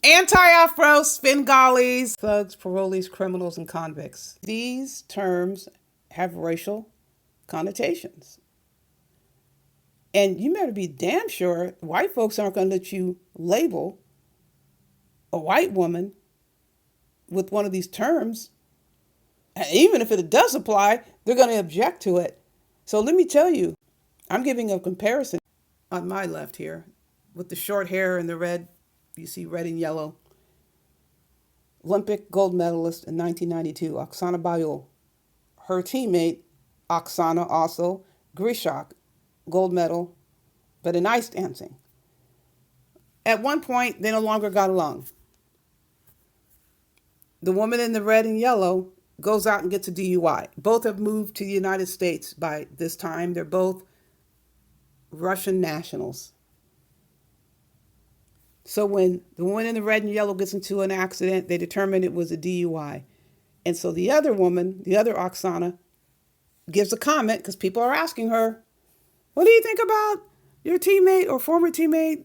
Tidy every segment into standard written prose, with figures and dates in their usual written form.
Anti-Afro, Svengalis, thugs, parolees, criminals, and convicts. These terms have racial connotations. And you better be damn sure white folks aren't going to let you label a white woman with one of these terms. Even if it does apply, they're going to object to it. So let me tell you, I'm giving a comparison on my left here with the short hair and the red. You see red and yellow. Olympic gold medalist in 1992, Oksana Bayul. Her teammate, Oksana, also, Grishak, gold medal, but in ice dancing. At one point, they no longer got along. The woman in the red and yellow goes out and gets a DUI. Both have moved to the United States by this time. They're both Russian nationals. So when the woman in the red and yellow gets into an accident, they determine it was a DUI. And so the other woman, the other Oksana, gives a comment because people are asking her, what do you think about your teammate or former teammate?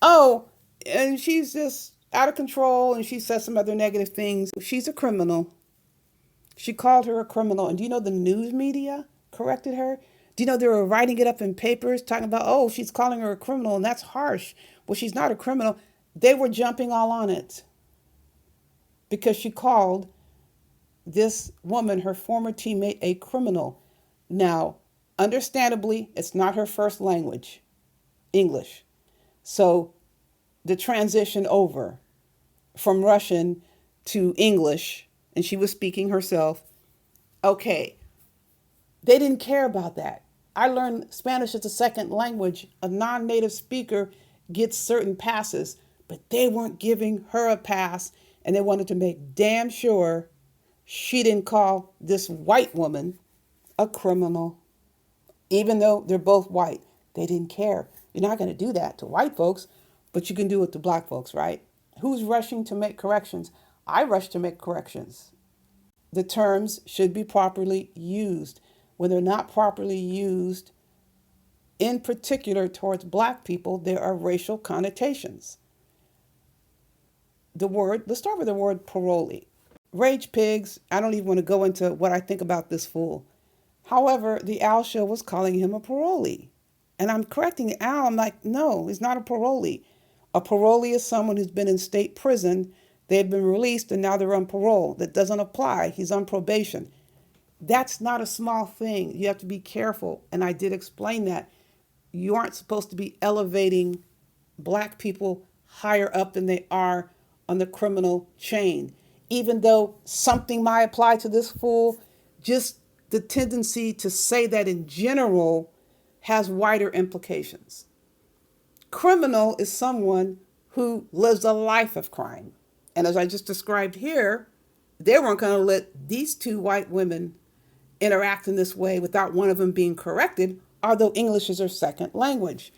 Oh, and she's just out of control and she says some other negative things. She's a criminal. She called her a criminal. And do you know the news media corrected her? Do you know they were writing it up in papers talking about, oh, she's calling her a criminal and that's harsh. Well, she's not a criminal. They were jumping all on it because she called this woman, her former teammate, a criminal. Now, understandably, it's not her first language, English. So the transition over from Russian to English, and she was speaking herself. Okay, they didn't care about that. I learned Spanish as a second language. A non-native speaker gets certain passes, but they weren't giving her a pass, and they wanted to make damn sure she didn't call this white woman a criminal. Even though they're both white, they didn't care. You're not going to do that to white folks, but you can do it to black folks, right? Who's rushing to make corrections? I rush to make corrections. The terms should be properly used. When they're not properly used, in particular towards black people, there are racial connotations. Let's start with the word parolee. Rage pigs, I don't even want to go into what I think about this fool. However, the Al show was calling him a parolee. And I'm correcting Al. I'm like, no, he's not a parolee. A parolee is someone who's been in state prison. They've been released and now they're on parole. That doesn't apply. He's on probation. That's not a small thing. You have to be careful. And I did explain that. You aren't supposed to be elevating black people higher up than they are on the criminal chain. Even though something might apply to this fool, just the tendency to say that in general has wider implications. Criminal is someone who lives a life of crime. And as I just described here, they weren't going to let these two white women interact in this way without one of them being corrected, although English is their second language.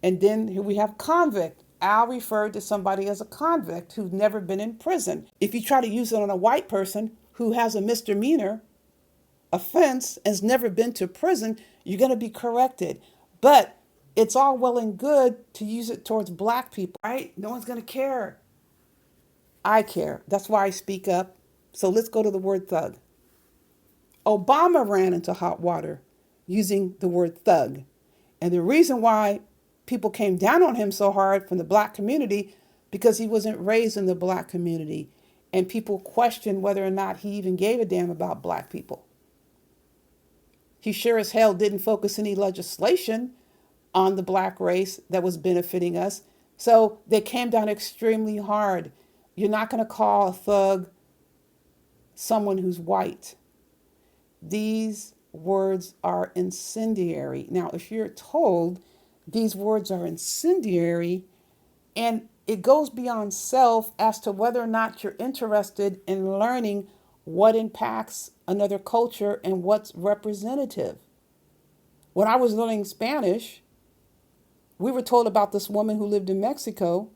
And then here we have convict. Al referred to somebody as a convict who's never been in prison. If you try to use it on a white person who has a misdemeanor offense and has never been to prison, you're going to be corrected. But it's all well and good to use it towards black people, right? No one's going to care. I care. That's why I speak up. So let's go to the word thug. Obama ran into hot water using the word thug. And the reason why people came down on him so hard from the black community, because he wasn't raised in the black community. And people questioned whether or not he even gave a damn about black people. He sure as hell didn't focus any legislation on the black race that was benefiting us. So they came down extremely hard. You're not going to call a thug someone who's white. These words are incendiary. Now, if you're told these words are incendiary and it goes beyond self as to whether or not you're interested in learning what impacts another culture and what's representative. When I was learning Spanish, we were told about this woman who lived in Mexico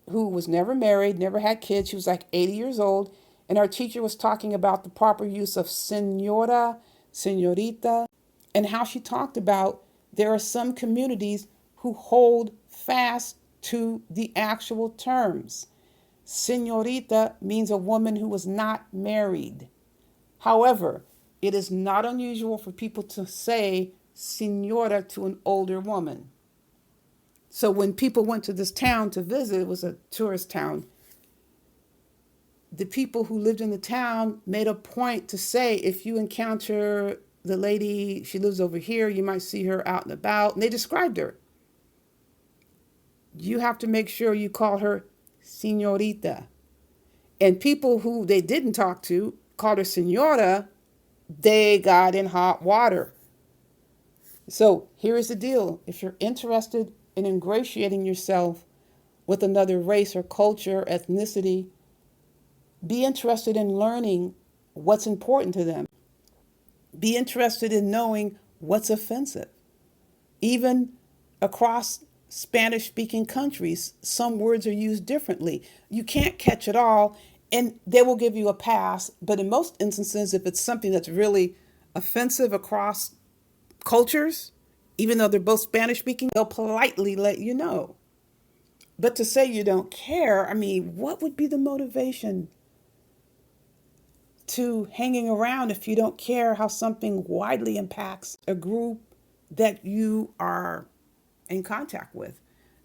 who was never married, never had kids. She was like 80 years old. And our teacher was talking about the proper use of señora, señorita, and how she talked about there are some communities who hold fast to the actual terms. Señorita means a woman who was not married. However, it is not unusual for people to say señora to an older woman. So when people went to this town to visit, it was a tourist town, the people who lived in the town made a point to say, if you encounter the lady, she lives over here, you might see her out and about. And they described her. You have to make sure you call her señorita. And people who they didn't talk to called her señora, they got in hot water. So here is the deal. If you're interested in ingratiating yourself with another race or culture, ethnicity, be interested in learning what's important to them. Be interested in knowing what's offensive. Even across Spanish-speaking countries, some words are used differently. You can't catch it all, and they will give you a pass. But in most instances, if it's something that's really offensive across cultures, even though they're both Spanish-speaking, they'll politely let you know. But to say you don't care, I mean, what would be the motivation to hanging around if you don't care how something widely impacts a group that you are in contact with,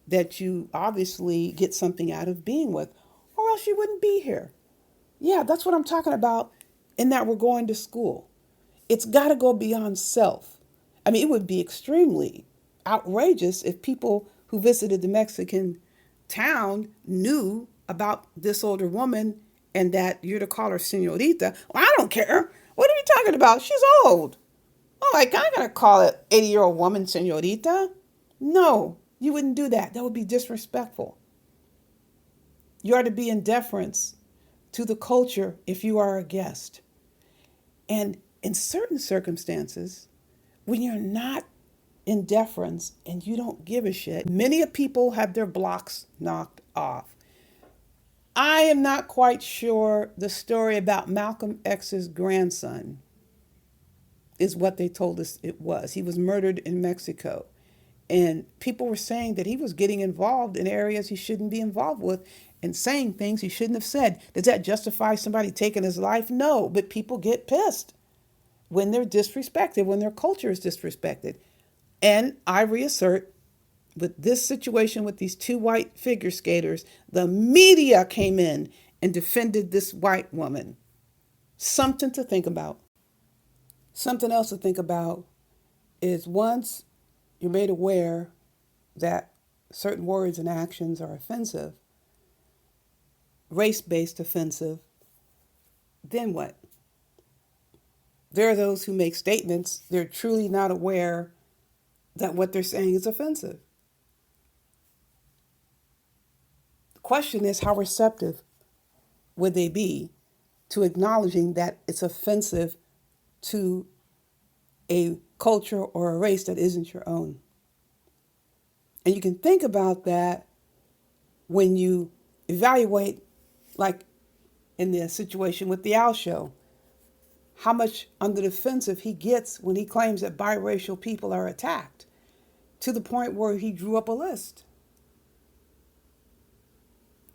that you obviously get something out of being with, or else you wouldn't be here. Yeah, that's what I'm talking about in that we're going to school. It's got to go beyond self. I mean, it would be extremely outrageous if people who visited the Mexican town knew about this older woman and that you're to call her señorita. Well, I don't care. What are we talking about? She's old. Oh, like, I'm going to call an 80-year-old woman señorita? No, you wouldn't do that. That would be disrespectful. You are to be in deference to the culture if you are a guest. And in certain circumstances, when you're not in deference and you don't give a shit, many people have their blocks knocked off. I am not quite sure the story about Malcolm X's grandson is what they told us it was. He was murdered in Mexico. And people were saying that he was getting involved in areas he shouldn't be involved with and saying things he shouldn't have said. Does that justify somebody taking his life? No, but people get pissed when they're disrespected, when their culture is disrespected. And I reassert, with this situation with these two white figure skaters, the media came in and defended this white woman. Something to think about. Something else to think about is once you're made aware that certain words and actions are offensive, race-based offensive, then what? There are those who make statements, they're truly not aware that what they're saying is offensive. The question is, how receptive would they be to acknowledging that it's offensive to a culture or a race that isn't your own? And you can think about that when you evaluate, like in the situation with the Al Show, how much on the defensive he gets when he claims that biracial people are attacked, to the point where he drew up a list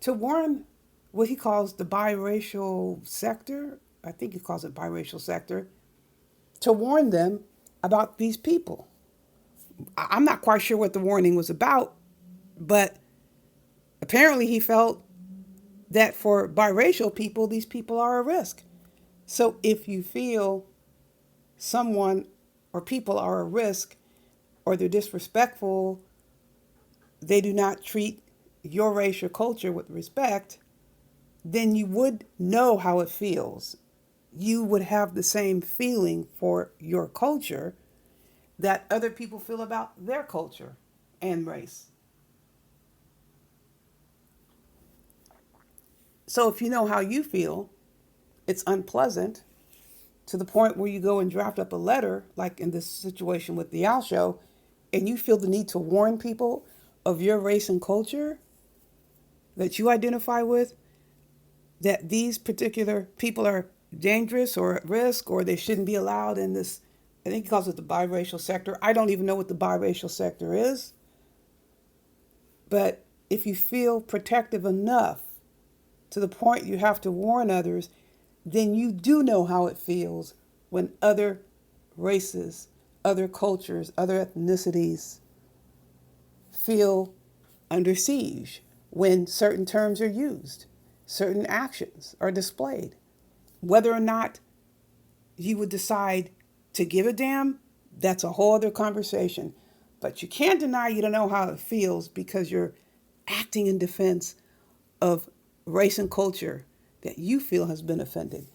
to warn what he calls the biracial sector. I think he calls it biracial sector, to warn them about these people. I'm not quite sure what the warning was about, but apparently he felt that for biracial people, these people are a risk. So if you feel someone or people are a risk, or they're disrespectful, they do not treat your race or culture with respect, then you would know how it feels. You would have the same feeling for your culture that other people feel about their culture and race. So if you know how you feel, it's unpleasant to the point where you go and draft up a letter, like in this situation with the Al Show, and you feel the need to warn people of your race and culture that you identify with, that these particular people are dangerous or at risk, or they shouldn't be allowed in this, I think he calls it the biracial sector. I don't even know what the biracial sector is. But if you feel protective enough to the point you have to warn others, then you do know how it feels when other races, other cultures, other ethnicities feel under siege, when certain terms are used, certain actions are displayed. Whether or not you would decide to give a damn, that's a whole other conversation. But you can't deny you don't know how it feels because you're acting in defense of race and culture that you feel has been offended.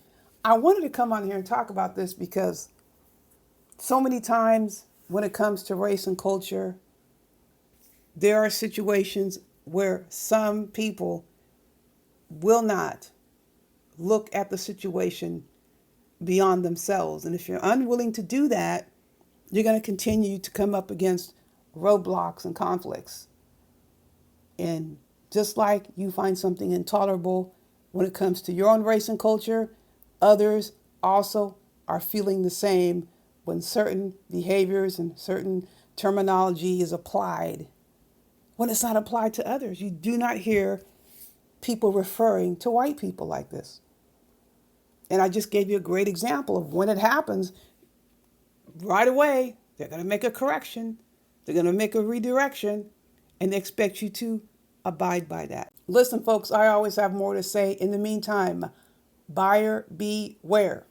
I wanted to come on here and talk about this because so many times when it comes to race and culture, there are situations where some people will not look at the situation beyond themselves. And if you're unwilling to do that, you're going to continue to come up against roadblocks and conflicts. And just like you find something intolerable when it comes to your own race and culture, others also are feeling the same when certain behaviors and certain terminology is applied. When it's not applied to others, you do not hear people referring to white people like this. And I just gave you a great example of when it happens, right away, they're going to make a correction. They're going to make a redirection, and they expect you to abide by that. Listen, folks, I always have more to say. In the meantime, buyer beware.